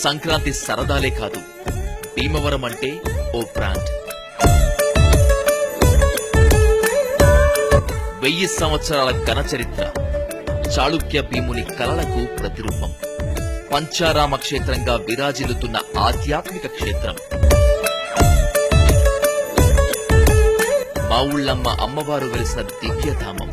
సంక్రాంతి సరదాలే కాదు, భీమవరం అంటే ఓ బ్రాండ్. 1000 సంవత్సరాల ఘన చరిత్ర, చాళుక్య భీముని కలలకు ప్రతిరూపం, పంచారామ క్షేత్రంగా విరాజిల్లుతున్న ఆధ్యాత్మిక క్షేత్రం. మా ఊళ్ళమ్మ అమ్మవారు వెలిసిన దివ్యధామం.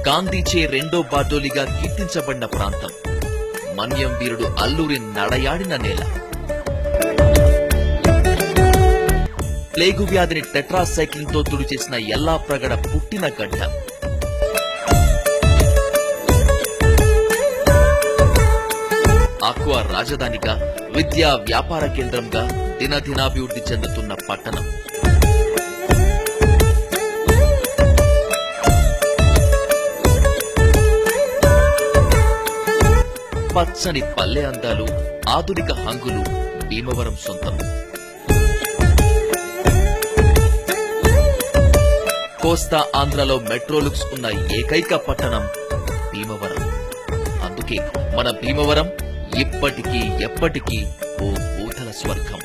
గాంధీచే రెండో బార్డోలిగా కీర్తించబడిన ప్రాంతం, మన్యం వీరుడు అల్లూరి నడయాడిన నేల. ప్లేగు వ్యాధిని టెట్రాసైక్లిన్ తో తుడి చేసిన యల్లాప్రగడ పుట్టిన గడ్డ. ఆక్వా రాజధానిగా, విద్యా వ్యాపార కేంద్రంగా దినదినాభివృద్ధి చెందుతున్న పట్టణం. పచ్చని పల్లె అందాలు, ఆధునిక హంగులు భీమవరం సొంతం. కోస్తా ఆంధ్రలో మెట్రోలుక్స్ ఉన్న ఏకైక పట్టణం భీమవరం. అందుకే మన భీమవరం ఇప్పటికీ ఎప్పటికీ ఓ ఊతల స్వర్గం.